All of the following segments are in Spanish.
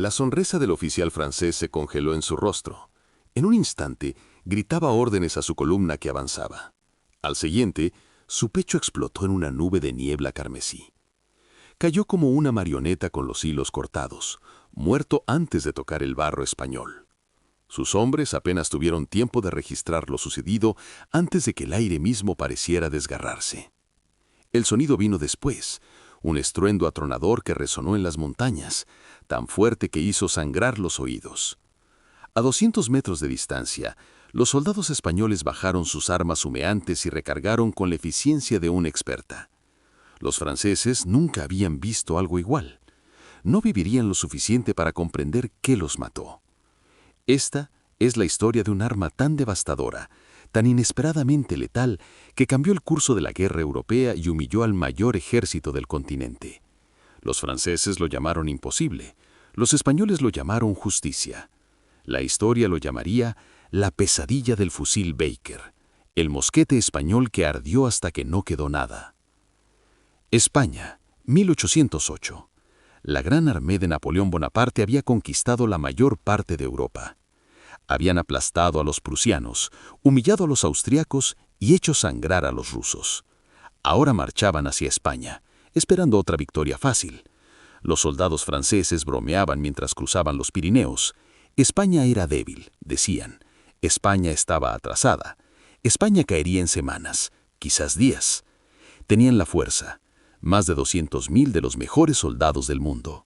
La sonrisa del oficial francés se congeló en su rostro. En un instante, gritaba órdenes a su columna que avanzaba. Al siguiente, su pecho explotó en una nube de niebla carmesí. Cayó como una marioneta con los hilos cortados, muerto antes de tocar el barro español. Sus hombres apenas tuvieron tiempo de registrar lo sucedido antes de que el aire mismo pareciera desgarrarse. El sonido vino después, un estruendo atronador que resonó en las montañas, tan fuerte que hizo sangrar los oídos. A 200 metros de distancia, los soldados españoles bajaron sus armas humeantes y recargaron con la eficiencia de una experta. Los franceses nunca habían visto algo igual. No vivirían lo suficiente para comprender qué los mató. Esta es la historia de un arma tan devastadora, tan inesperadamente letal, que cambió el curso de la guerra europea y humilló al mayor ejército del continente. Los franceses lo llamaron imposible, los españoles lo llamaron justicia. La historia lo llamaría la pesadilla del fusil Baker, el mosquete español que ardió hasta que no quedó nada. España, 1808. La gran armée de Napoleón Bonaparte había conquistado la mayor parte de Europa. Habían aplastado a los prusianos, humillado a los austriacos y hecho sangrar a los rusos. Ahora marchaban hacia España, esperando otra victoria fácil. Los soldados franceses bromeaban mientras cruzaban los Pirineos. España era débil, decían. España estaba atrasada. España caería en semanas, quizás días. Tenían la fuerza, más de 200.000 de los mejores soldados del mundo.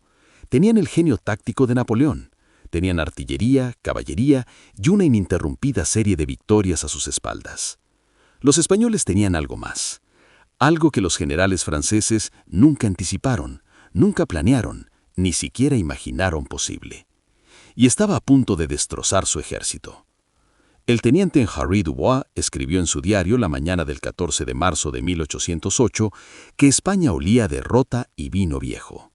Tenían el genio táctico de Napoleón. Tenían artillería, caballería y una ininterrumpida serie de victorias a sus espaldas. Los españoles tenían algo más, algo que los generales franceses nunca anticiparon, nunca planearon, ni siquiera imaginaron posible. Y estaba a punto de destrozar su ejército. El teniente Henri Dubois escribió en su diario la mañana del 14 de marzo de 1808 que España olía a derrota y vino viejo.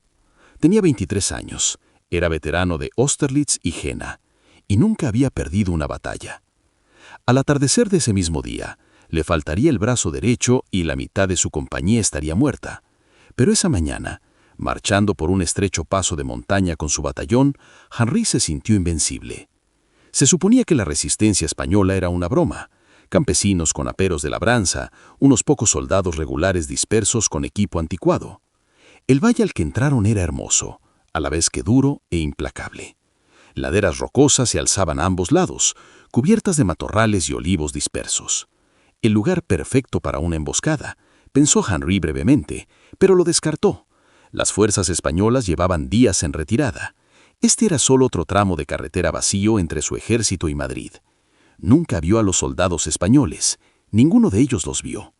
Tenía 23 años. Era veterano de Austerlitz y Jena, y nunca había perdido una batalla. Al atardecer de ese mismo día, le faltaría el brazo derecho y la mitad de su compañía estaría muerta. Pero esa mañana, marchando por un estrecho paso de montaña con su batallón, Henri se sintió invencible. Se suponía que la resistencia española era una broma, campesinos con aperos de labranza, unos pocos soldados regulares dispersos con equipo anticuado. El valle al que entraron era hermoso, a la vez que duro e implacable. Laderas rocosas se alzaban a ambos lados, cubiertas de matorrales y olivos dispersos. El lugar perfecto para una emboscada, pensó Henri brevemente, pero lo descartó. Las fuerzas españolas llevaban días en retirada. Este era solo otro tramo de carretera vacío entre su ejército y Madrid. Nunca vio a los soldados españoles, ninguno de ellos los vio.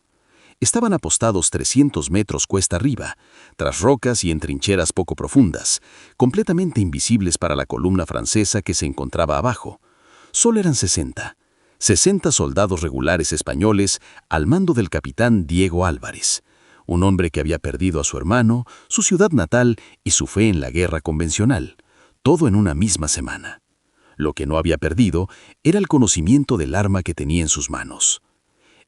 Estaban apostados 300 metros cuesta arriba, tras rocas y en trincheras poco profundas, completamente invisibles para la columna francesa que se encontraba abajo. Solo eran 60 soldados regulares españoles al mando del capitán Diego Álvarez, un hombre que había perdido a su hermano, su ciudad natal y su fe en la guerra convencional, todo en una misma semana. Lo que no había perdido era el conocimiento del arma que tenía en sus manos.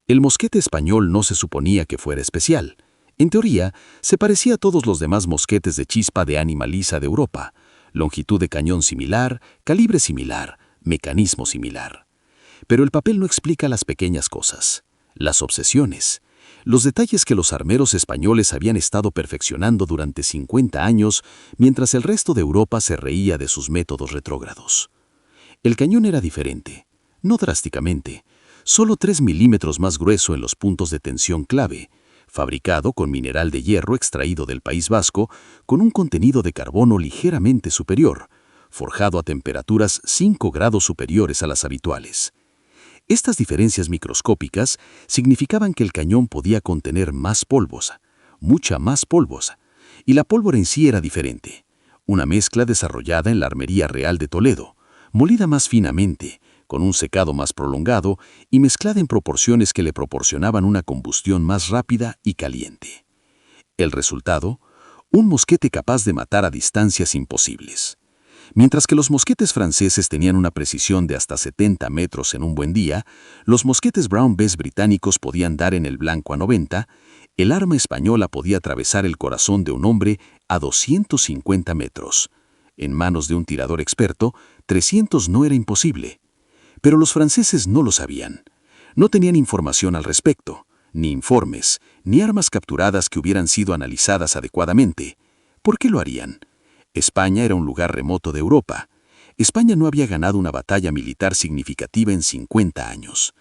El mosquete español no se suponía que fuera especial. En teoría, se parecía a todos los demás mosquetes de chispa de ánima lisa de Europa, longitud de cañón similar, calibre similar, mecanismo similar. Pero el papel no explica las pequeñas cosas, las obsesiones, los detalles que los armeros españoles habían estado perfeccionando durante 50 años, mientras el resto de Europa se reía de sus métodos retrógrados. El cañón era diferente, no drásticamente, solo 3 milímetros más grueso en los puntos de tensión clave, fabricado con mineral de hierro extraído del País Vasco con un contenido de carbono ligeramente superior, forjado a temperaturas 5 grados superiores a las habituales. Estas diferencias microscópicas significaban que el cañón podía contener más polvos, mucha más polvos, y la pólvora en sí era diferente, una mezcla desarrollada en la Armería Real de Toledo, molida más finamente, con un secado más prolongado y mezclada en proporciones que le proporcionaban una combustión más rápida y caliente. El resultado, un mosquete capaz de matar a distancias imposibles. Mientras que los mosquetes franceses tenían una precisión de hasta 70 metros en un buen día, los mosquetes Brown Bess británicos podían dar en el blanco a 90, el arma española podía atravesar el corazón de un hombre a 250 metros. En manos de un tirador experto, 300 no era imposible. Pero los franceses no lo sabían. No tenían información al respecto, ni informes, ni armas capturadas que hubieran sido analizadas adecuadamente. ¿Por qué lo harían? España era un lugar remoto de Europa. España no había ganado una batalla militar significativa en 50 años.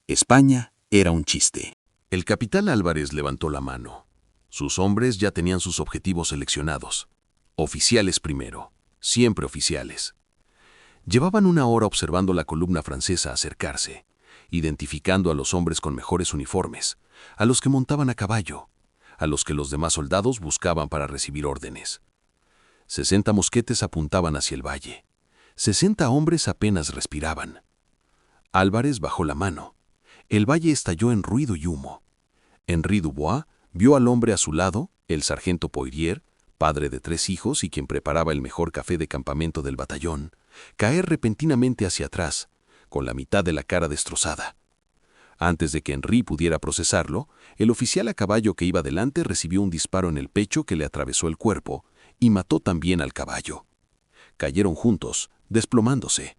España era un chiste. El capitán Álvarez levantó la mano. Sus hombres ya tenían sus objetivos seleccionados. Oficiales primero, siempre oficiales. Llevaban una hora observando la columna francesa acercarse, identificando a los hombres con mejores uniformes, a los que montaban a caballo, a los que los demás soldados buscaban para recibir órdenes. 60 mosquetes apuntaban hacia el valle. 60 hombres apenas respiraban. Álvarez bajó la mano. El valle estalló en ruido y humo. Henri Dubois vio al hombre a su lado, el sargento Poirier, padre de 3 hijos y quien preparaba el mejor café de campamento del batallón, caer repentinamente hacia atrás, con la mitad de la cara destrozada. Antes de que Henri pudiera procesarlo, el oficial a caballo que iba delante recibió un disparo en el pecho que le atravesó el cuerpo y mató también al caballo. Cayeron juntos, desplomándose.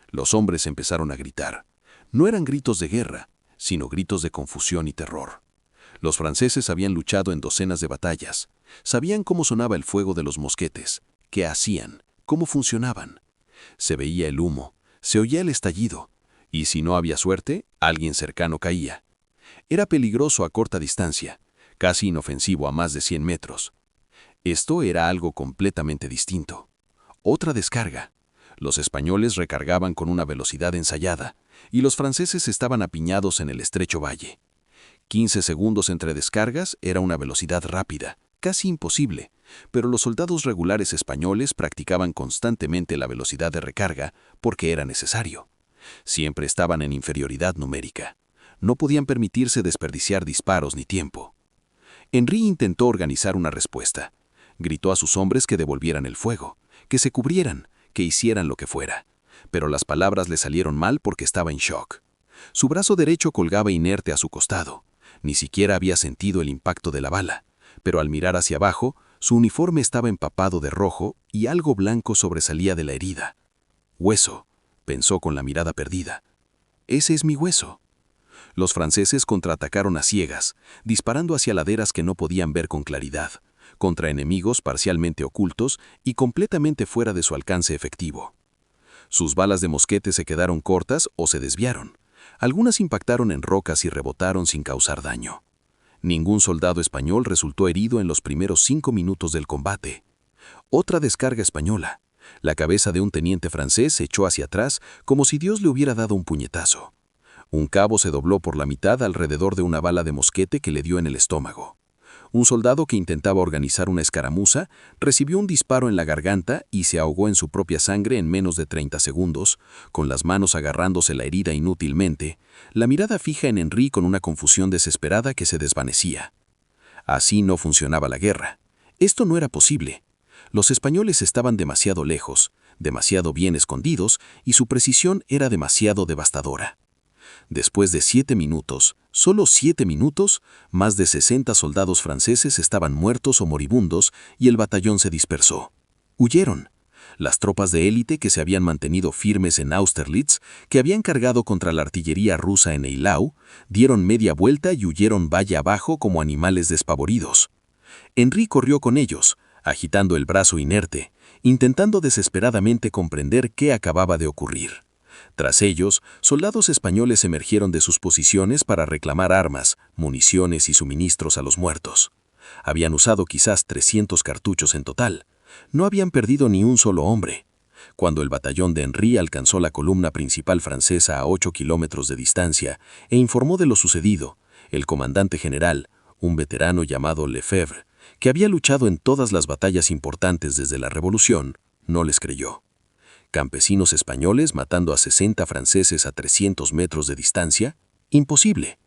Los hombres empezaron a gritar. No eran gritos de guerra, sino gritos de confusión y terror. Los franceses habían luchado en docenas de batallas. Sabían cómo sonaba el fuego de los mosquetes, qué hacían, cómo funcionaban. Se veía el humo, se oía el estallido, y si no había suerte, alguien cercano caía. Era peligroso a corta distancia, casi inofensivo a más de 100 metros. Esto era algo completamente distinto. Otra descarga. Los españoles recargaban con una velocidad ensayada, y los franceses estaban apiñados en el estrecho valle. 15 segundos entre descargas era una velocidad rápida, casi imposible, pero los soldados regulares españoles practicaban constantemente la velocidad de recarga porque era necesario. Siempre estaban en inferioridad numérica. No podían permitirse desperdiciar disparos ni tiempo. Henri intentó organizar una respuesta. Gritó a sus hombres que devolvieran el fuego, que se cubrieran, que hicieran lo que fuera. Pero las palabras le salieron mal porque estaba en shock. Su brazo derecho colgaba inerte a su costado. Ni siquiera había sentido el impacto de la bala, pero al mirar hacia abajo, su uniforme estaba empapado de rojo y algo blanco sobresalía de la herida. Hueso, pensó con la mirada perdida. Ese es mi hueso. Los franceses contraatacaron a ciegas, disparando hacia laderas que no podían ver con claridad, contra enemigos parcialmente ocultos y completamente fuera de su alcance efectivo. Sus balas de mosquete se quedaron cortas o se desviaron. Algunas impactaron en rocas y rebotaron sin causar daño. Ningún soldado español resultó herido en los primeros 5 minutos del combate. Otra descarga española. La cabeza de un teniente francés se echó hacia atrás como si Dios le hubiera dado un puñetazo. Un cabo se dobló por la mitad alrededor de una bala de mosquete que le dio en el estómago. Un soldado que intentaba organizar una escaramuza recibió un disparo en la garganta y se ahogó en su propia sangre en menos de 30 segundos, con las manos agarrándose la herida inútilmente, la mirada fija en Henri con una confusión desesperada que se desvanecía. Así no funcionaba la guerra. Esto no era posible. Los españoles estaban demasiado lejos, demasiado bien escondidos, y su precisión era demasiado devastadora. Después de 7 minutos, solo 7 minutos, más de 60 soldados franceses estaban muertos o moribundos y el batallón se dispersó. Huyeron. Las tropas de élite que se habían mantenido firmes en Austerlitz, que habían cargado contra la artillería rusa en Eylau, dieron media vuelta y huyeron valle abajo como animales despavoridos. Henri corrió con ellos, agitando el brazo inerte, intentando desesperadamente comprender qué acababa de ocurrir. Tras ellos, soldados españoles emergieron de sus posiciones para reclamar armas, municiones y suministros a los muertos. Habían usado quizás 300 cartuchos en total. No habían perdido ni un solo hombre. Cuando el batallón de Henri alcanzó la columna principal francesa a 8 kilómetros de distancia e informó de lo sucedido, el comandante general, un veterano llamado Lefebvre, que había luchado en todas las batallas importantes desde la Revolución, no les creyó. Campesinos españoles matando a 60 franceses a 300 metros de distancia, imposible.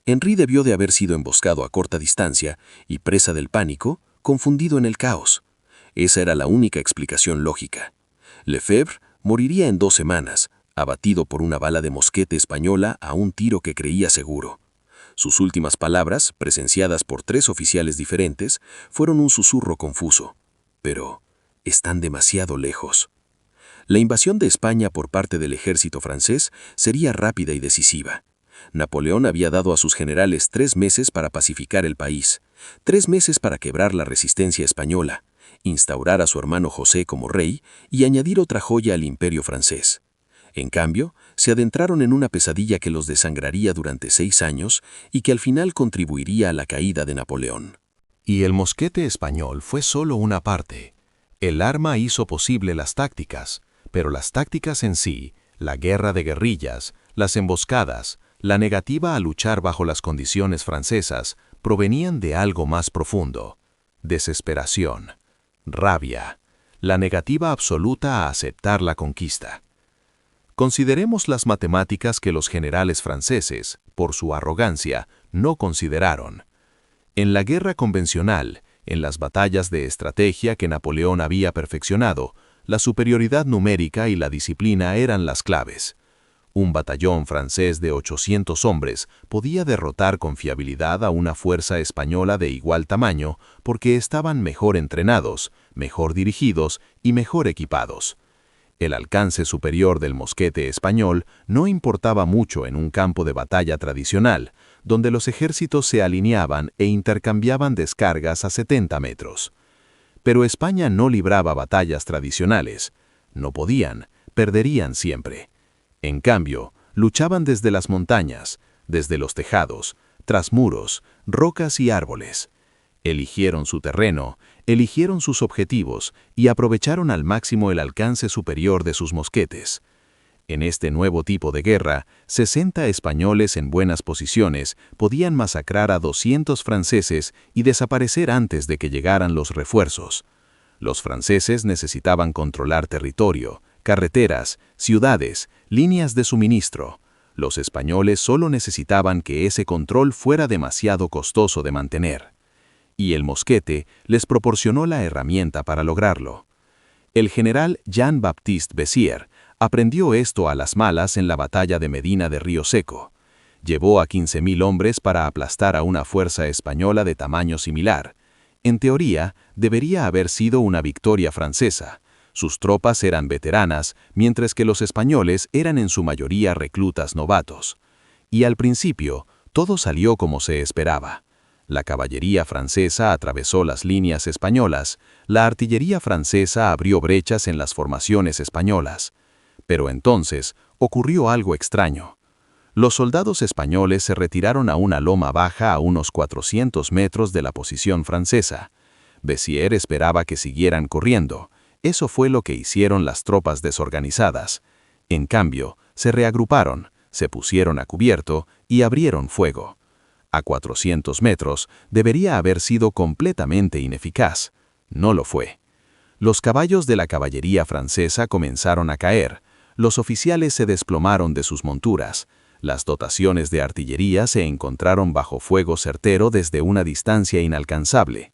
Henri debió de haber sido emboscado a corta distancia y presa del pánico, confundido en el caos. Esa era la única explicación lógica. Lefebvre moriría en 2 semanas, abatido por una bala de mosquete española a un tiro que creía seguro. Sus últimas palabras, presenciadas por 3 oficiales diferentes, fueron un susurro confuso. Pero, están demasiado lejos. La invasión de España por parte del ejército francés sería rápida y decisiva. Napoleón había dado a sus generales 3 meses para pacificar el país, 3 meses para quebrar la resistencia española, instaurar a su hermano José como rey y añadir otra joya al imperio francés. En cambio, se adentraron en una pesadilla que los desangraría durante 6 años y que al final contribuiría a la caída de Napoleón. Y el mosquete español fue solo una parte. El arma hizo posible las tácticas, pero las tácticas en sí, la guerra de guerrillas, las emboscadas, la negativa a luchar bajo las condiciones francesas, provenían de algo más profundo: desesperación, rabia, la negativa absoluta a aceptar la conquista. Consideremos las matemáticas que los generales franceses, por su arrogancia, no consideraron. En la guerra convencional, en las batallas de estrategia que Napoleón había perfeccionado, la superioridad numérica y la disciplina eran las claves. Un batallón francés de 800 hombres podía derrotar con fiabilidad a una fuerza española de igual tamaño porque estaban mejor entrenados, mejor dirigidos y mejor equipados. El alcance superior del mosquete español no importaba mucho en un campo de batalla tradicional, donde los ejércitos se alineaban e intercambiaban descargas a 70 metros. Pero España no libraba batallas tradicionales. No podían, perderían siempre. En cambio, luchaban desde las montañas, desde los tejados, tras muros, rocas y árboles. Eligieron su terreno, eligieron sus objetivos y aprovecharon al máximo el alcance superior de sus mosquetes. En este nuevo tipo de guerra, 60 españoles en buenas posiciones podían masacrar a 200 franceses y desaparecer antes de que llegaran los refuerzos. Los franceses necesitaban controlar territorio, carreteras, ciudades, líneas de suministro. Los españoles solo necesitaban que ese control fuera demasiado costoso de mantener. Y el mosquete les proporcionó la herramienta para lograrlo. El general Jean-Baptiste Bessières aprendió esto a las malas en la batalla de Medina de Río Seco. Llevó a 15.000 hombres para aplastar a una fuerza española de tamaño similar. En teoría, debería haber sido una victoria francesa. Sus tropas eran veteranas, mientras que los españoles eran en su mayoría reclutas novatos. Y al principio, todo salió como se esperaba. La caballería francesa atravesó las líneas españolas, la artillería francesa abrió brechas en las formaciones españolas. Pero entonces ocurrió algo extraño. Los soldados españoles se retiraron a una loma baja a unos 400 metros de la posición francesa. Bessières esperaba que siguieran corriendo. Eso fue lo que hicieron las tropas desorganizadas. En cambio, se reagruparon, se pusieron a cubierto y abrieron fuego. A 400 metros debería haber sido completamente ineficaz. No lo fue. Los caballos de la caballería francesa comenzaron a caer. Los oficiales se desplomaron de sus monturas. Las dotaciones de artillería se encontraron bajo fuego certero desde una distancia inalcanzable.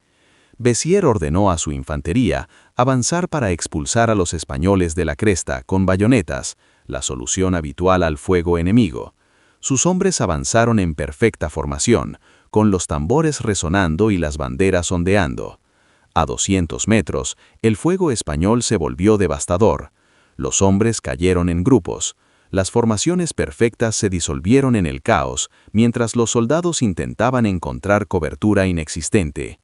Bessières ordenó a su infantería avanzar para expulsar a los españoles de la cresta con bayonetas, la solución habitual al fuego enemigo. Sus hombres avanzaron en perfecta formación, con los tambores resonando y las banderas ondeando. A 200 metros, el fuego español se volvió devastador. Los hombres cayeron en grupos. Las formaciones perfectas se disolvieron en el caos, mientras los soldados intentaban encontrar cobertura inexistente.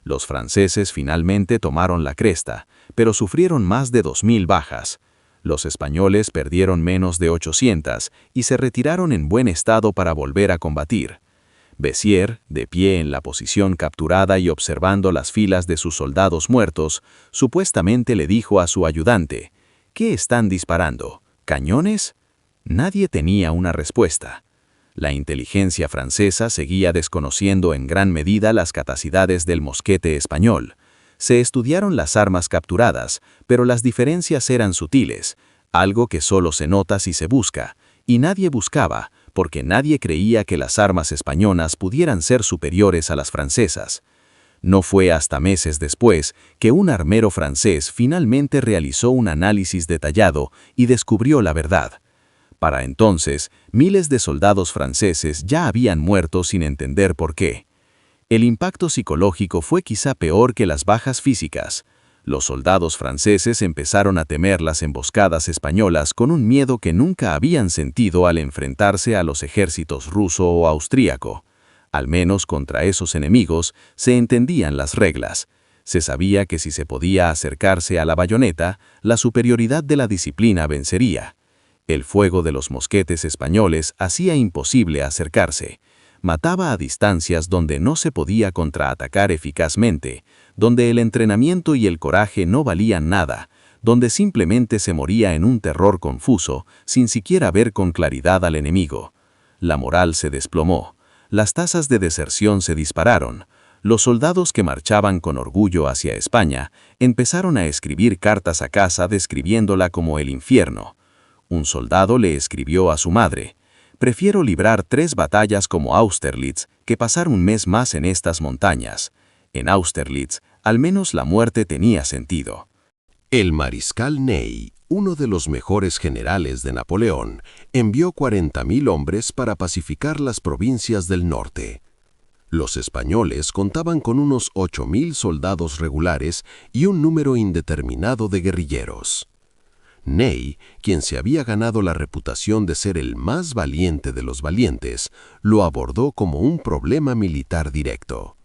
Los franceses finalmente tomaron la cresta, pero sufrieron más de 2.000 bajas. Los españoles perdieron menos de 800 y se retiraron en buen estado para volver a combatir. Bessières, de pie en la posición capturada y observando las filas de sus soldados muertos, supuestamente le dijo a su ayudante: ¿Qué están disparando? ¿Cañones? Nadie tenía una respuesta. La inteligencia francesa seguía desconociendo en gran medida las capacidades del mosquete español. Se estudiaron las armas capturadas, pero las diferencias eran sutiles, algo que solo se nota si se busca, y nadie buscaba, porque nadie creía que las armas españolas pudieran ser superiores a las francesas. No fue hasta meses después que un armero francés finalmente realizó un análisis detallado y descubrió la verdad. Para entonces, miles de soldados franceses ya habían muerto sin entender por qué. El impacto psicológico fue quizá peor que las bajas físicas. Los soldados franceses empezaron a temer las emboscadas españolas con un miedo que nunca habían sentido al enfrentarse a los ejércitos ruso o austríaco. Al menos contra esos enemigos se entendían las reglas. Se sabía que si se podía acercarse a la bayoneta, la superioridad de la disciplina vencería. El fuego de los mosquetes españoles hacía imposible acercarse. Mataba a distancias donde no se podía contraatacar eficazmente, donde el entrenamiento y el coraje no valían nada, donde simplemente se moría en un terror confuso, sin siquiera ver con claridad al enemigo. La moral se desplomó. Las tasas de deserción se dispararon. Los soldados que marchaban con orgullo hacia España empezaron a escribir cartas a casa describiéndola como el infierno. Un soldado le escribió a su madre: «Prefiero librar 3 batallas como Austerlitz que pasar un mes más en estas montañas». En Austerlitz, al menos la muerte tenía sentido. El mariscal Ney, uno de los mejores generales de Napoleón, envió 40.000 hombres para pacificar las provincias del norte. Los españoles contaban con unos 8.000 soldados regulares y un número indeterminado de guerrilleros. Ney, quien se había ganado la reputación de ser el más valiente de los valientes, lo abordó como un problema militar directo.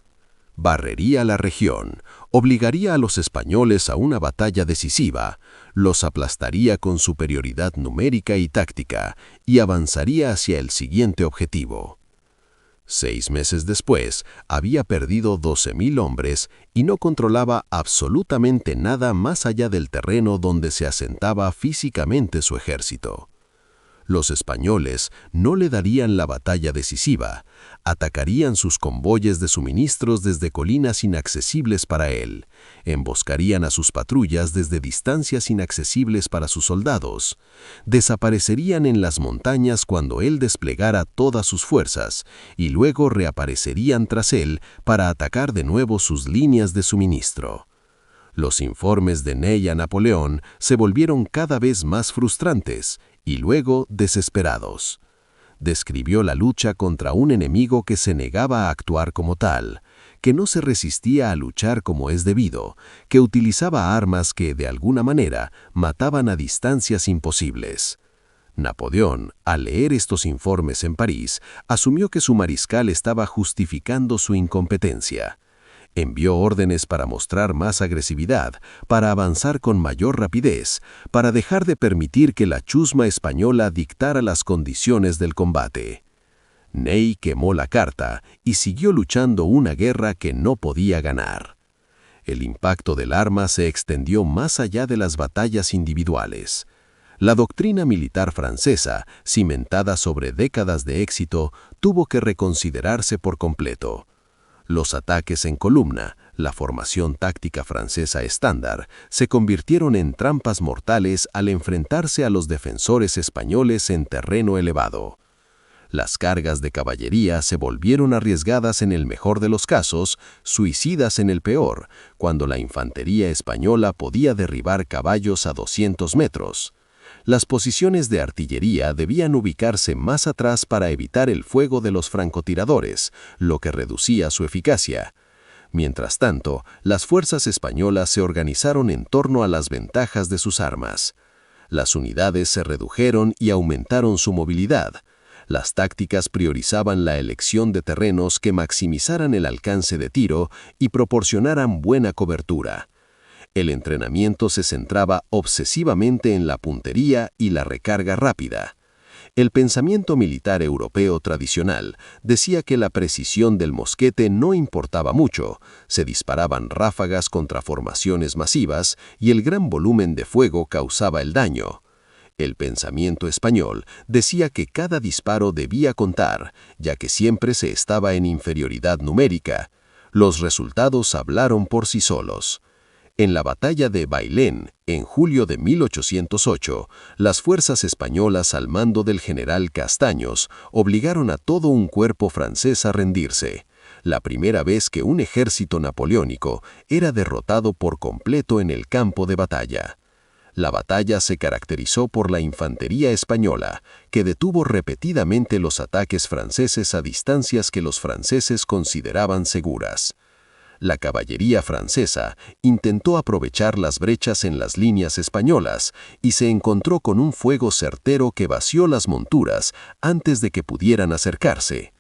Barrería la región, obligaría a los españoles a una batalla decisiva, los aplastaría con superioridad numérica y táctica y avanzaría hacia el siguiente objetivo. 6 meses después, había perdido 12.000 hombres y no controlaba absolutamente nada más allá del terreno donde se asentaba físicamente su ejército. Los españoles no le darían la batalla decisiva, atacarían sus convoyes de suministros desde colinas inaccesibles para él, emboscarían a sus patrullas desde distancias inaccesibles para sus soldados, desaparecerían en las montañas cuando él desplegara todas sus fuerzas y luego reaparecerían tras él para atacar de nuevo sus líneas de suministro. Los informes de Ney a Napoleón se volvieron cada vez más frustrantes y luego desesperados. Describió la lucha contra un enemigo que se negaba a actuar como tal, que no se resistía a luchar como es debido, que utilizaba armas que, de alguna manera, mataban a distancias imposibles. Napoleón, al leer estos informes en París, asumió que su mariscal estaba justificando su incompetencia. Envió órdenes para mostrar más agresividad, para avanzar con mayor rapidez, para dejar de permitir que la chusma española dictara las condiciones del combate. Ney quemó la carta y siguió luchando una guerra que no podía ganar. El impacto del arma se extendió más allá de las batallas individuales. La doctrina militar francesa, cimentada sobre décadas de éxito, tuvo que reconsiderarse por completo. Los ataques en columna, la formación táctica francesa estándar, se convirtieron en trampas mortales al enfrentarse a los defensores españoles en terreno elevado. Las cargas de caballería se volvieron arriesgadas en el mejor de los casos, suicidas en el peor, cuando la infantería española podía derribar caballos a 200 metros. Las posiciones de artillería debían ubicarse más atrás para evitar el fuego de los francotiradores, lo que reducía su eficacia. Mientras tanto, las fuerzas españolas se organizaron en torno a las ventajas de sus armas. Las unidades se redujeron y aumentaron su movilidad. Las tácticas priorizaban la elección de terrenos que maximizaran el alcance de tiro y proporcionaran buena cobertura. El entrenamiento se centraba obsesivamente en la puntería y la recarga rápida. El pensamiento militar europeo tradicional decía que la precisión del mosquete no importaba mucho, se disparaban ráfagas contra formaciones masivas y el gran volumen de fuego causaba el daño. El pensamiento español decía que cada disparo debía contar, ya que siempre se estaba en inferioridad numérica. Los resultados hablaron por sí solos. En la batalla de Bailén, en julio de 1808, las fuerzas españolas al mando del general Castaños obligaron a todo un cuerpo francés a rendirse, la primera vez que un ejército napoleónico era derrotado por completo en el campo de batalla. La batalla se caracterizó por la infantería española, que detuvo repetidamente los ataques franceses a distancias que los franceses consideraban seguras. La caballería francesa intentó aprovechar las brechas en las líneas españolas y se encontró con un fuego certero que vació las monturas antes de que pudieran acercarse.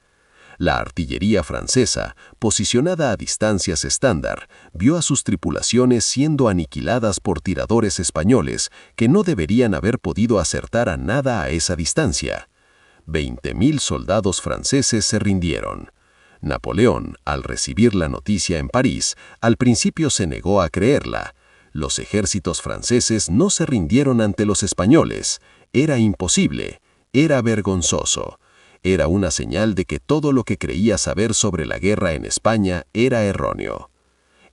La artillería francesa, posicionada a distancias estándar, vio a sus tripulaciones siendo aniquiladas por tiradores españoles que no deberían haber podido acertar a nada a esa distancia. 20.000 soldados franceses se rindieron. Napoleón, al recibir la noticia en París, al principio se negó a creerla. Los ejércitos franceses no se rindieron ante los españoles. Era imposible. Era vergonzoso. Era una señal de que todo lo que creía saber sobre la guerra en España era erróneo.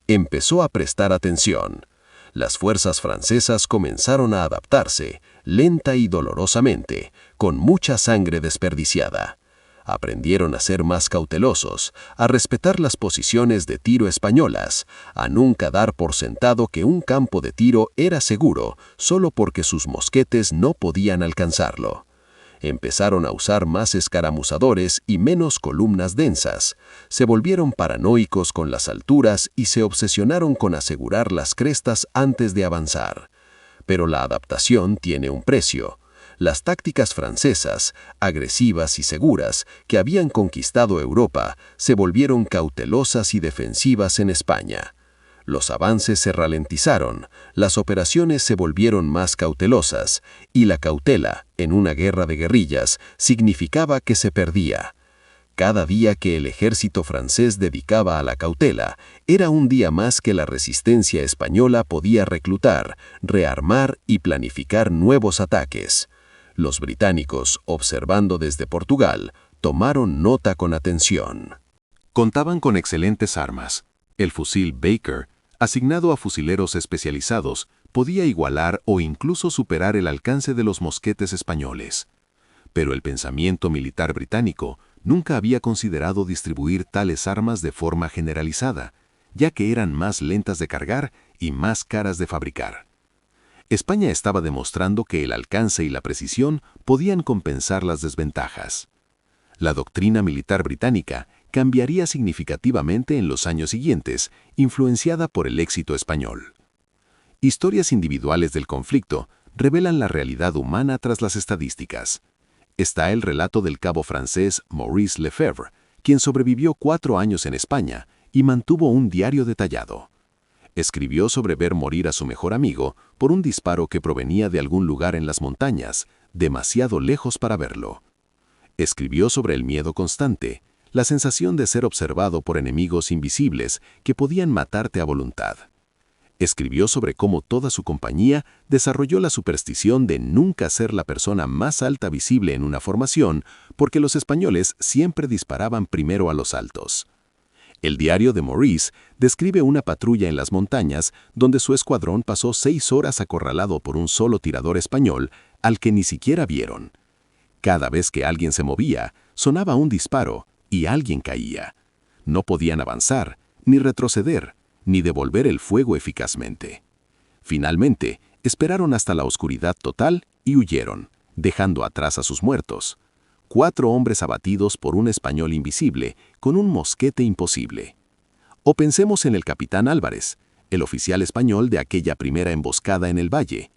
Empezó a prestar atención. Las fuerzas francesas comenzaron a adaptarse, lenta y dolorosamente, con mucha sangre desperdiciada. Aprendieron a ser más cautelosos, a respetar las posiciones de tiro españolas, a nunca dar por sentado que un campo de tiro era seguro solo porque sus mosquetes no podían alcanzarlo. Empezaron a usar más escaramuzadores y menos columnas densas. Se volvieron paranoicos con las alturas y se obsesionaron con asegurar las crestas antes de avanzar. Pero la adaptación tiene un precio. Las tácticas francesas, agresivas y seguras, que habían conquistado Europa, se volvieron cautelosas y defensivas en España. Los avances se ralentizaron, las operaciones se volvieron más cautelosas, y la cautela, en una guerra de guerrillas, significaba que se perdía. Cada día que el ejército francés dedicaba a la cautela, era un día más que la resistencia española podía reclutar, rearmar y planificar nuevos ataques. Los británicos, observando desde Portugal, tomaron nota con atención. Contaban con excelentes armas. El fusil Baker, asignado a fusileros especializados, podía igualar o incluso superar el alcance de los mosquetes españoles. Pero el pensamiento militar británico nunca había considerado distribuir tales armas de forma generalizada, ya que eran más lentas de cargar y más caras de fabricar. España estaba demostrando que el alcance y la precisión podían compensar las desventajas. La doctrina militar británica cambiaría significativamente en los años siguientes, influenciada por el éxito español. Historias individuales del conflicto revelan la realidad humana tras las estadísticas. Está el relato del cabo francés Maurice Lefebvre, quien sobrevivió 4 años en España y mantuvo un diario detallado. Escribió sobre ver morir a su mejor amigo por un disparo que provenía de algún lugar en las montañas, demasiado lejos para verlo. Escribió sobre el miedo constante, la sensación de ser observado por enemigos invisibles que podían matarte a voluntad. Escribió sobre cómo toda su compañía desarrolló la superstición de nunca ser la persona más alta visible en una formación, porque los españoles siempre disparaban primero a los altos. El diario de Maurice describe una patrulla en las montañas donde su escuadrón pasó 6 horas acorralado por un solo tirador español al que ni siquiera vieron. Cada vez que alguien se movía, sonaba un disparo y alguien caía. No podían avanzar, ni retroceder, ni devolver el fuego eficazmente. Finalmente, esperaron hasta la oscuridad total y huyeron, dejando atrás a sus muertos. 4 hombres abatidos por un español invisible con un mosquete imposible. O pensemos en el capitán Álvarez, el oficial español de aquella primera emboscada en el valle.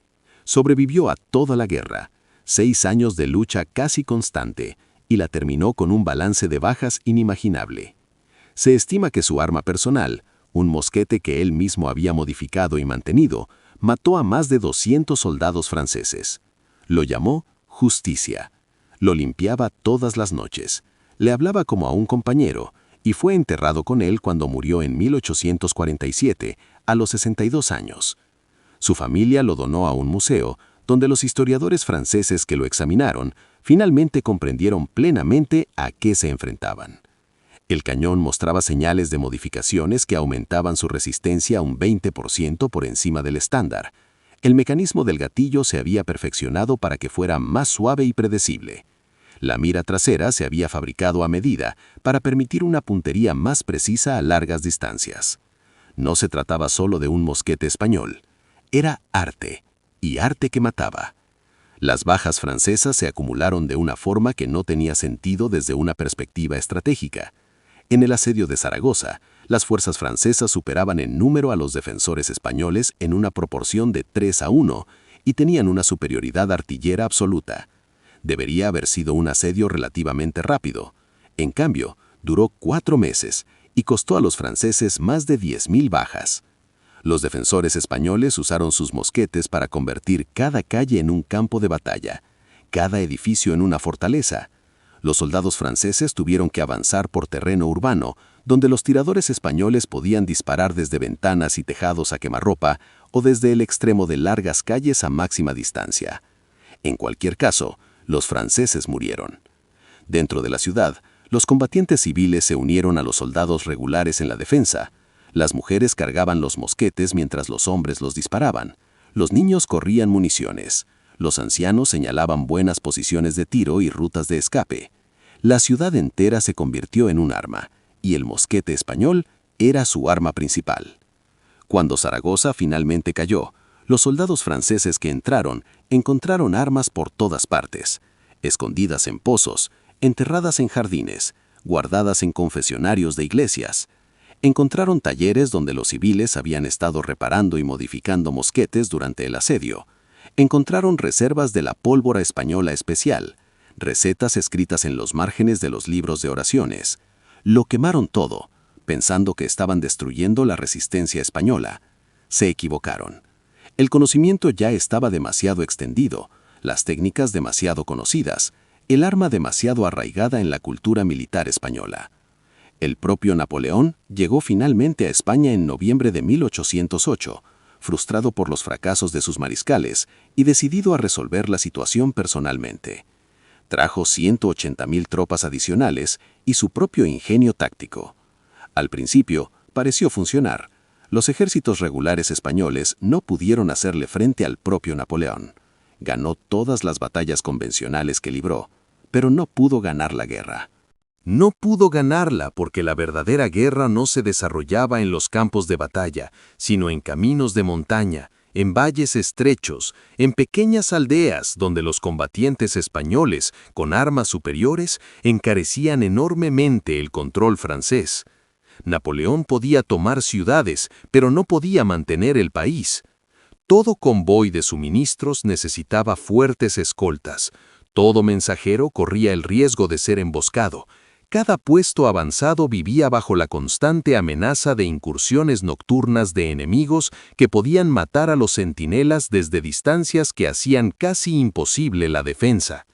Sobrevivió a toda la guerra, 6 años de lucha casi constante, y la terminó con un balance de bajas inimaginable. Se estima que su arma personal, un mosquete que él mismo había modificado y mantenido, mató a más de 200 soldados franceses. Lo llamó Justicia. Lo limpiaba todas las noches, le hablaba como a un compañero y fue enterrado con él cuando murió en 1847, a los 62 años. Su familia lo donó a un museo, donde los historiadores franceses que lo examinaron finalmente comprendieron plenamente a qué se enfrentaban. El cañón mostraba señales de modificaciones que aumentaban su resistencia un 20% por encima del estándar. El mecanismo del gatillo se había perfeccionado para que fuera más suave y predecible. La mira trasera se había fabricado a medida para permitir una puntería más precisa a largas distancias. No se trataba solo de un mosquete español. Era arte, y arte que mataba. Las bajas francesas se acumularon de una forma que no tenía sentido desde una perspectiva estratégica. En el asedio de Zaragoza, las fuerzas francesas superaban en número a los defensores españoles en una proporción de 3-1 y tenían una superioridad artillera absoluta. Debería haber sido un asedio relativamente rápido. En cambio, duró 4 meses y costó a los franceses más de 10.000 bajas. Los defensores españoles usaron sus mosquetes para convertir cada calle en un campo de batalla, cada edificio en una fortaleza. Los soldados franceses tuvieron que avanzar por terreno urbano, donde los tiradores españoles podían disparar desde ventanas y tejados a quemarropa o desde el extremo de largas calles a máxima distancia. En cualquier caso, los franceses murieron. Dentro de la ciudad, los combatientes civiles se unieron a los soldados regulares en la defensa. Las mujeres cargaban los mosquetes mientras los hombres los disparaban. Los niños corrían municiones. Los ancianos señalaban buenas posiciones de tiro y rutas de escape. La ciudad entera se convirtió en un arma, y el mosquete español era su arma principal. Cuando Zaragoza finalmente cayó, los soldados franceses que encontraron armas por todas partes, escondidas en pozos, enterradas en jardines, guardadas en confesionarios de iglesias. Encontraron talleres donde los civiles habían estado reparando y modificando mosquetes durante el asedio. Encontraron reservas de la pólvora española especial, recetas escritas en los márgenes de los libros de oraciones. Lo quemaron todo, pensando que estaban destruyendo la resistencia española. Se equivocaron. El conocimiento ya estaba demasiado extendido, las técnicas demasiado conocidas, el arma demasiado arraigada en la cultura militar española. El propio Napoleón llegó finalmente a España en noviembre de 1808, frustrado por los fracasos de sus mariscales y decidido a resolver la situación personalmente. Trajo 180.000 tropas adicionales y su propio ingenio táctico. Al principio, pareció funcionar. Los ejércitos regulares españoles no pudieron hacerle frente al propio Napoleón. Ganó todas las batallas convencionales que libró, pero no pudo ganar la guerra. No pudo ganarla porque la verdadera guerra no se desarrollaba en los campos de batalla, sino en caminos de montaña, en valles estrechos, en pequeñas aldeas donde los combatientes españoles, con armas superiores, encarecían enormemente el control francés. Napoleón podía tomar ciudades, pero no podía mantener el país. Todo convoy de suministros necesitaba fuertes escoltas. Todo mensajero corría el riesgo de ser emboscado. Cada puesto avanzado vivía bajo la constante amenaza de incursiones nocturnas de enemigos que podían matar a los centinelas desde distancias que hacían casi imposible la defensa.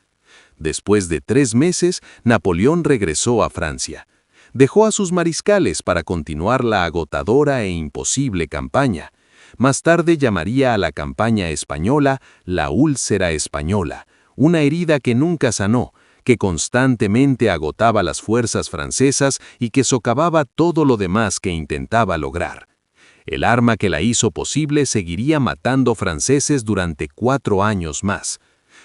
Después de 3 meses, Napoleón regresó a Francia. Dejó a sus mariscales para continuar la agotadora e imposible campaña. Más tarde llamaría a la campaña española la úlcera española, una herida que nunca sanó, que constantemente agotaba las fuerzas francesas y que socavaba todo lo demás que intentaba lograr. El arma que la hizo posible seguiría matando franceses durante 4 años más.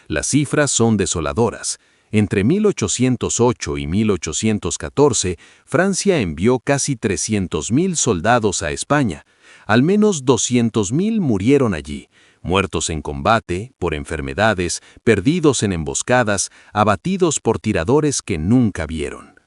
Las cifras son desoladoras. Entre 1808 y 1814, Francia envió casi 300.000 soldados a España. Al menos 200.000 murieron allí, muertos en combate, por enfermedades, perdidos en emboscadas, abatidos por tiradores que nunca vieron.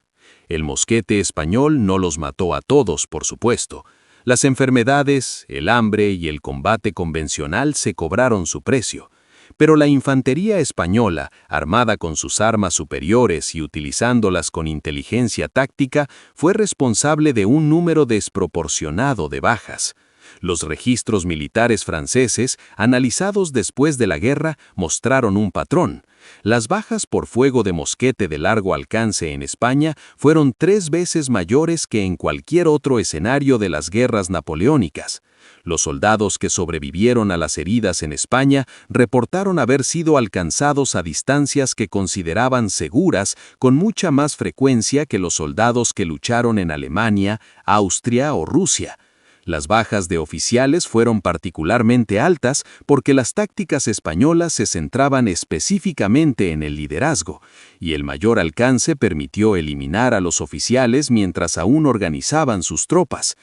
El mosquete español no los mató a todos, por supuesto. Las enfermedades, el hambre y el combate convencional se cobraron su precio. Pero la infantería española, armada con sus armas superiores y utilizándolas con inteligencia táctica, fue responsable de un número desproporcionado de bajas. Los registros militares franceses, analizados después de la guerra, mostraron un patrón. Las bajas por fuego de mosquete de largo alcance en España fueron 3 veces mayores que en cualquier otro escenario de las guerras napoleónicas. Los soldados que sobrevivieron a las heridas en España reportaron haber sido alcanzados a distancias que consideraban seguras con mucha más frecuencia que los soldados que lucharon en Alemania, Austria o Rusia. Las bajas de oficiales fueron particularmente altas porque las tácticas españolas se centraban específicamente en el liderazgo, y el mayor alcance permitió eliminar a los oficiales mientras aún organizaban sus tropas.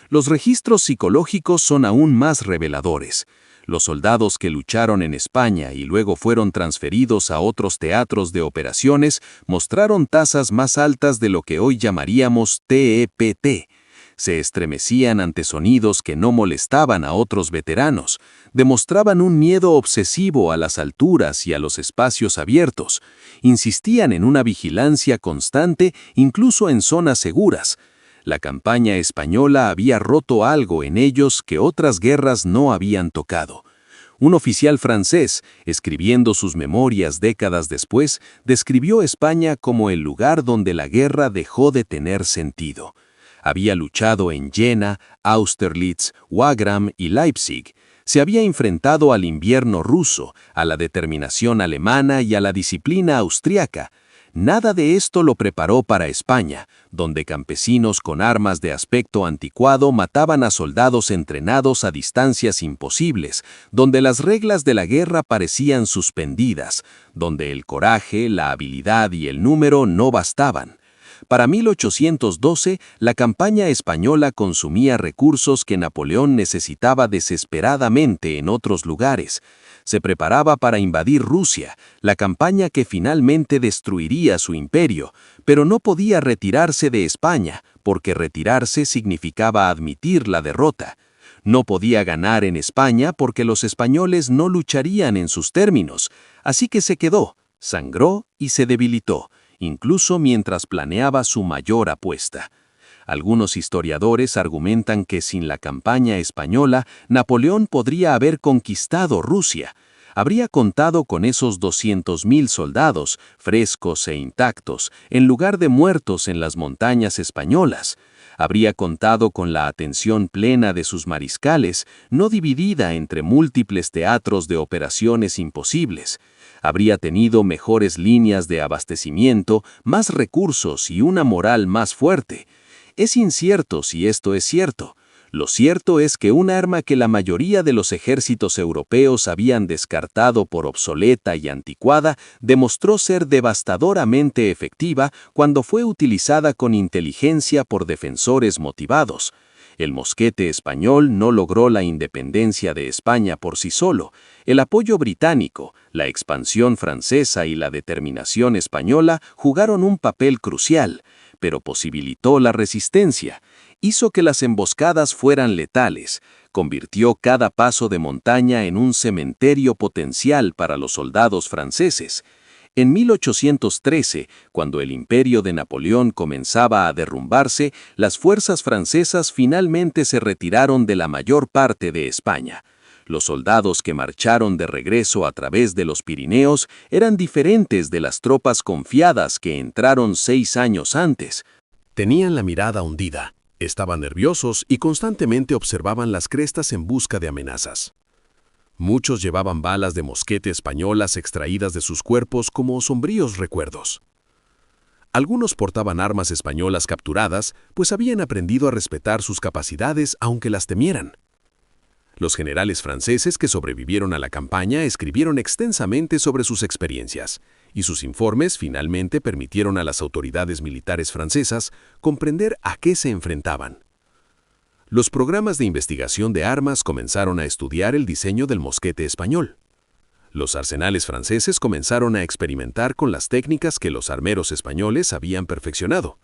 Los registros psicológicos son aún más reveladores. Los soldados que lucharon en España y luego fueron transferidos a otros teatros de operaciones mostraron tasas más altas de lo que hoy llamaríamos TEPT. Se estremecían ante sonidos que no molestaban a otros veteranos, demostraban un miedo obsesivo a las alturas y a los espacios abiertos, insistían en una vigilancia constante incluso en zonas seguras. La campaña española había roto algo en ellos que otras guerras no habían tocado. Un oficial francés, escribiendo sus memorias décadas después, describió España como el lugar donde la guerra dejó de tener sentido. Había luchado en Jena, Austerlitz, Wagram y Leipzig. Se había enfrentado al invierno ruso, a la determinación alemana y a la disciplina austriaca. Nada de esto lo preparó para España, donde campesinos con armas de aspecto anticuado mataban a soldados entrenados a distancias imposibles, donde las reglas de la guerra parecían suspendidas, donde el coraje, la habilidad y el número no bastaban. Para 1812, la campaña española consumía recursos que Napoleón necesitaba desesperadamente en otros lugares. Se preparaba para invadir Rusia, la campaña que finalmente destruiría su imperio, pero no podía retirarse de España, porque retirarse significaba admitir la derrota. No podía ganar en España porque los españoles no lucharían en sus términos, así que se quedó, sangró y se debilitó, incluso mientras planeaba su mayor apuesta. Algunos historiadores argumentan que sin la campaña española, Napoleón podría haber conquistado Rusia. Habría contado con esos 200.000 soldados, frescos e intactos, en lugar de muertos en las montañas españolas. Habría contado con la atención plena de sus mariscales, no dividida entre múltiples teatros de operaciones imposibles. Habría tenido mejores líneas de abastecimiento, más recursos y una moral más fuerte. Es incierto si esto es cierto. Lo cierto es que un arma que la mayoría de los ejércitos europeos habían descartado por obsoleta y anticuada demostró ser devastadoramente efectiva cuando fue utilizada con inteligencia por defensores motivados. El mosquete español no logró la independencia de España por sí solo. El apoyo británico, la expansión francesa y la determinación española jugaron un papel crucial, pero posibilitó la resistencia. Hizo que las emboscadas fueran letales, convirtió cada paso de montaña en un cementerio potencial para los soldados franceses. En 1813, cuando el imperio de Napoleón comenzaba a derrumbarse, las fuerzas francesas finalmente se retiraron de la mayor parte de España. Los soldados que marcharon de regreso a través de los Pirineos eran diferentes de las tropas confiadas que entraron 6 años antes. Tenían la mirada hundida, estaban nerviosos y constantemente observaban las crestas en busca de amenazas. Muchos llevaban balas de mosquete españolas extraídas de sus cuerpos como sombríos recuerdos. Algunos portaban armas españolas capturadas, pues habían aprendido a respetar sus capacidades aunque las temieran. Los generales franceses que sobrevivieron a la campaña escribieron extensamente sobre sus experiencias, y sus informes finalmente permitieron a las autoridades militares francesas comprender a qué se enfrentaban. Los programas de investigación de armas comenzaron a estudiar el diseño del mosquete español. Los arsenales franceses comenzaron a experimentar con las técnicas que los armeros españoles habían perfeccionado: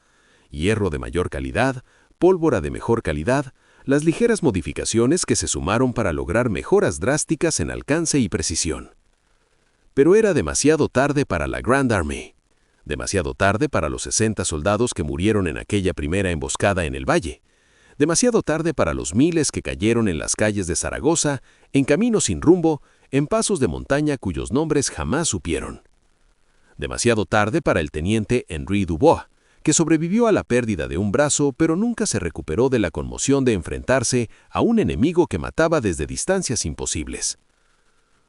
hierro de mayor calidad, pólvora de mejor calidad, las ligeras modificaciones que se sumaron para lograr mejoras drásticas en alcance y precisión. Pero era demasiado tarde para la Grande Armée, demasiado tarde para los 60 soldados que murieron en aquella primera emboscada en el valle, demasiado tarde para los miles que cayeron en las calles de Zaragoza, en caminos sin rumbo, en pasos de montaña cuyos nombres jamás supieron. Demasiado tarde para el teniente Henri Dubois, que sobrevivió a la pérdida de un brazo, pero nunca se recuperó de la conmoción de enfrentarse a un enemigo que mataba desde distancias imposibles.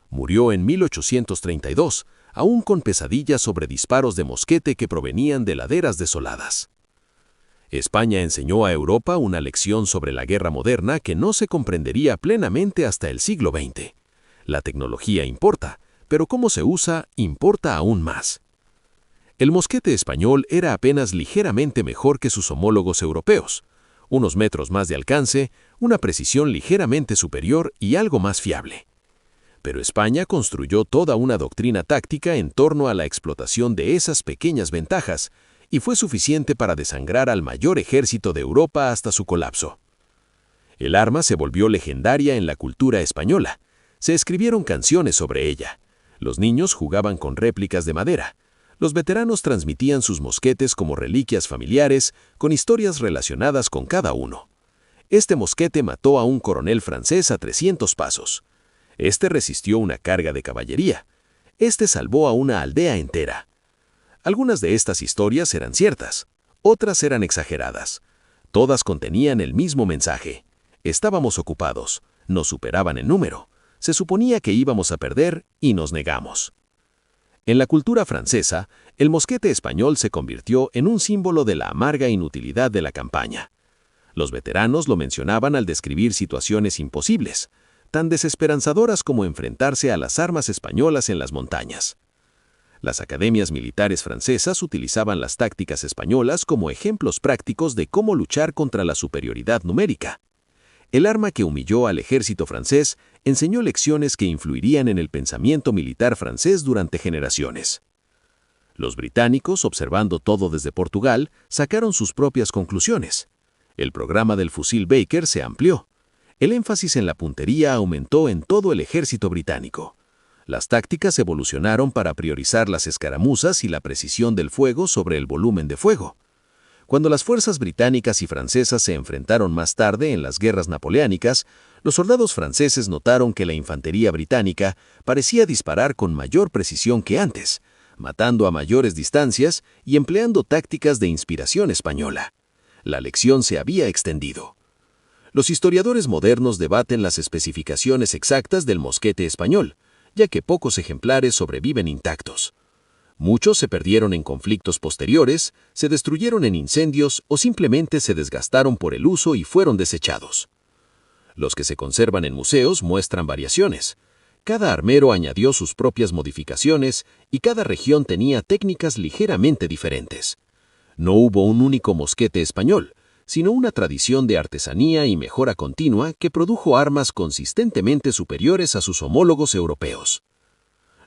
Murió en 1832, aún con pesadillas sobre disparos de mosquete que provenían de laderas desoladas. España enseñó a Europa una lección sobre la guerra moderna que no se comprendería plenamente hasta el siglo XX. La tecnología importa, pero cómo se usa importa aún más. El mosquete español era apenas ligeramente mejor que sus homólogos europeos, unos metros más de alcance, una precisión ligeramente superior y algo más fiable. Pero España construyó toda una doctrina táctica en torno a la explotación de esas pequeñas ventajas, y fue suficiente para desangrar al mayor ejército de Europa hasta su colapso. El arma se volvió legendaria en la cultura española. Se escribieron canciones sobre ella. Los niños jugaban con réplicas de madera. Los veteranos transmitían sus mosquetes como reliquias familiares, con historias relacionadas con cada uno. Este mosquete mató a un coronel francés a 300 pasos. Este resistió una carga de caballería. Este salvó a una aldea entera. Algunas de estas historias eran ciertas, otras eran exageradas. Todas contenían el mismo mensaje. Estábamos ocupados, nos superaban en número. Se suponía que íbamos a perder y nos negamos. En la cultura francesa, el mosquete español se convirtió en un símbolo de la amarga inutilidad de la campaña. Los veteranos lo mencionaban al describir situaciones imposibles, tan desesperanzadoras como enfrentarse a las armas españolas en las montañas. Las academias militares francesas utilizaban las tácticas españolas como ejemplos prácticos de cómo luchar contra la superioridad numérica. El arma que humilló al ejército francés enseñó lecciones que influirían en el pensamiento militar francés durante generaciones. Los británicos, observando todo desde Portugal, sacaron sus propias conclusiones. El programa del fusil Baker se amplió. El énfasis en la puntería aumentó en todo el ejército británico. Las tácticas evolucionaron para priorizar las escaramuzas y la precisión del fuego sobre el volumen de fuego. Cuando las fuerzas británicas y francesas se enfrentaron más tarde en las guerras napoleónicas, los soldados franceses notaron que la infantería británica parecía disparar con mayor precisión que antes, matando a mayores distancias y empleando tácticas de inspiración española. La lección se había extendido. Los historiadores modernos debaten las especificaciones exactas del mosquete español, ya que pocos ejemplares sobreviven intactos. Muchos se perdieron en conflictos posteriores, se destruyeron en incendios o simplemente se desgastaron por el uso y fueron desechados. Los que se conservan en museos muestran variaciones. Cada armero añadió sus propias modificaciones y cada región tenía técnicas ligeramente diferentes. No hubo un único mosquete español, sino una tradición de artesanía y mejora continua que produjo armas consistentemente superiores a sus homólogos europeos.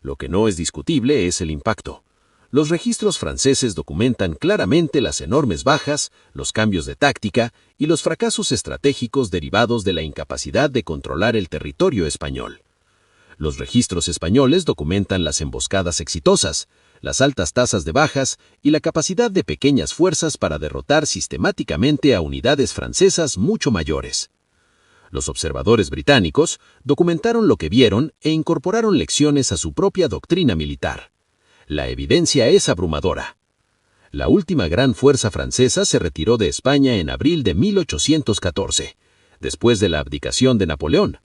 Lo que no es discutible es el impacto. Los registros franceses documentan claramente las enormes bajas, los cambios de táctica y los fracasos estratégicos derivados de la incapacidad de controlar el territorio español. Los registros españoles documentan las emboscadas exitosas, las altas tasas de bajas y la capacidad de pequeñas fuerzas para derrotar sistemáticamente a unidades francesas mucho mayores. Los observadores británicos documentaron lo que vieron e incorporaron lecciones a su propia doctrina militar. La evidencia es abrumadora. La última gran fuerza francesa se retiró de España en abril de 1814, después de la abdicación de Napoleón.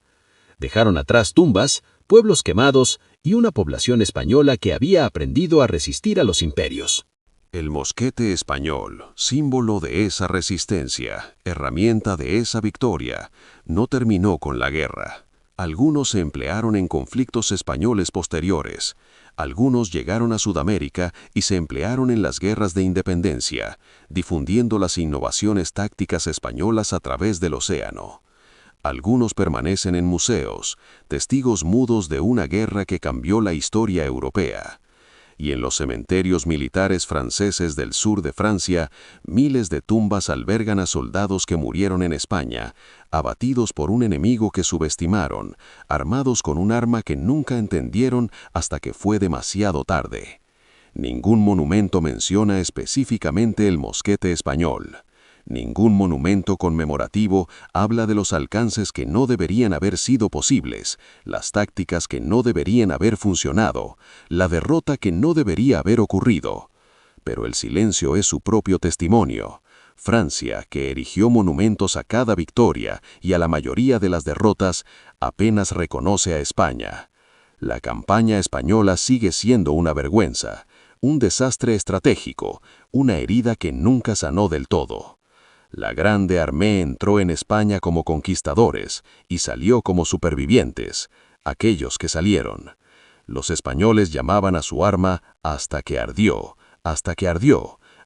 Dejaron atrás tumbas, pueblos quemados y una población española que había aprendido a resistir a los imperios. El mosquete español, símbolo de esa resistencia, herramienta de esa victoria, no terminó con la guerra. Algunos se emplearon en conflictos españoles posteriores. Algunos llegaron a Sudamérica y se emplearon en las guerras de independencia, difundiendo las innovaciones tácticas españolas a través del océano. Algunos permanecen en museos, testigos mudos de una guerra que cambió la historia europea. Y en los cementerios militares franceses del sur de Francia, miles de tumbas albergan a soldados que murieron en España, abatidos por un enemigo que subestimaron, armados con un arma que nunca entendieron hasta que fue demasiado tarde. Ningún monumento menciona específicamente el mosquete español. Ningún monumento conmemorativo habla de los alcances que no deberían haber sido posibles, las tácticas que no deberían haber funcionado, la derrota que no debería haber ocurrido. Pero el silencio es su propio testimonio. Francia, que erigió monumentos a cada victoria y a la mayoría de las derrotas, apenas reconoce a España. La campaña española sigue siendo una vergüenza, un desastre estratégico, una herida que nunca sanó del todo. La Grande Armée entró en España como conquistadores y salió como supervivientes, aquellos que salieron. Los españoles llamaban a su arma hasta que ardió,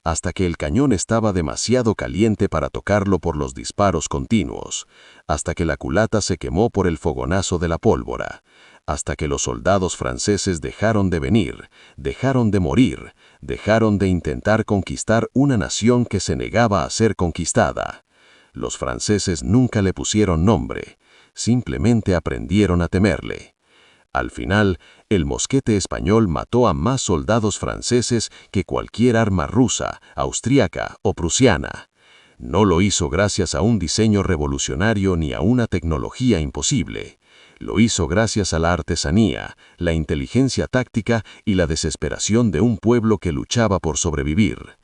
hasta que el cañón estaba demasiado caliente para tocarlo por los disparos continuos, hasta que la culata se quemó por el fogonazo de la pólvora, hasta que los soldados franceses dejaron de venir, dejaron de morir, dejaron de intentar conquistar una nación que se negaba a ser conquistada. Los franceses nunca le pusieron nombre, simplemente aprendieron a temerle. Al final, el mosquete español mató a más soldados franceses que cualquier arma rusa, austríaca o prusiana. No lo hizo gracias a un diseño revolucionario ni a una tecnología imposible. Lo hizo gracias a la artesanía, la inteligencia táctica y la desesperación de un pueblo que luchaba por sobrevivir.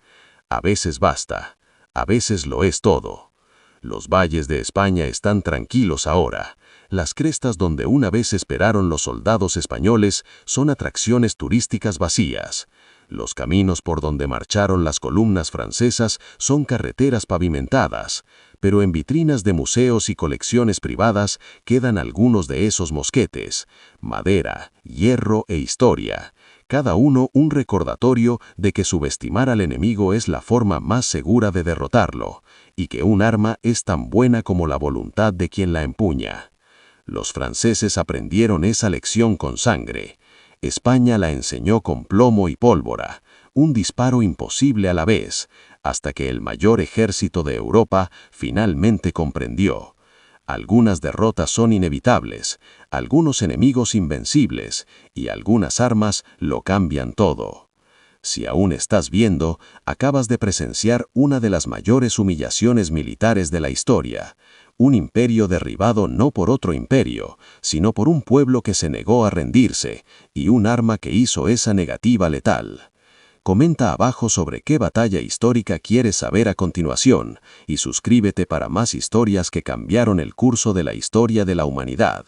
A veces basta, a veces lo es todo. Los valles de España están tranquilos ahora. Las crestas donde una vez esperaron los soldados españoles son atracciones turísticas vacías. Los caminos por donde marcharon las columnas francesas son carreteras pavimentadas, pero en vitrinas de museos y colecciones privadas quedan algunos de esos mosquetes: madera, hierro e historia. Cada uno un recordatorio de que subestimar al enemigo es la forma más segura de derrotarlo, y que un arma es tan buena como la voluntad de quien la empuña. Los franceses aprendieron esa lección con sangre. España la enseñó con plomo y pólvora, un disparo imposible a la vez, hasta que el mayor ejército de Europa finalmente comprendió. Algunas derrotas son inevitables, algunos enemigos invencibles, y algunas armas lo cambian todo. Si aún estás viendo, acabas de presenciar una de las mayores humillaciones militares de la historia. Un imperio derribado no por otro imperio, sino por un pueblo que se negó a rendirse, y un arma que hizo esa negativa letal. Comenta abajo sobre qué batalla histórica quieres saber a continuación, y suscríbete para más historias que cambiaron el curso de la historia de la humanidad.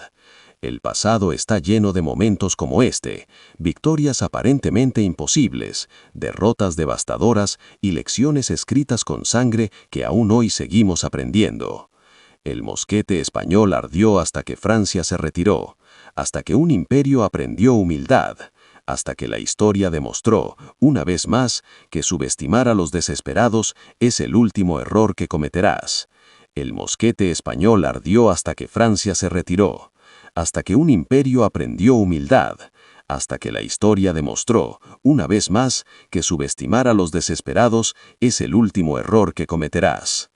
El pasado está lleno de momentos como este, victorias aparentemente imposibles, derrotas devastadoras y lecciones escritas con sangre que aún hoy seguimos aprendiendo. El mosquete español ardió hasta que Francia se retiró, hasta que un imperio aprendió humildad, hasta que la historia demostró, una vez más, que subestimar a los desesperados es el último error que cometerás. El mosquete español ardió hasta que Francia se retiró, hasta que un imperio aprendió humildad, hasta que la historia demostró, una vez más, que subestimar a los desesperados es el último error que cometerás.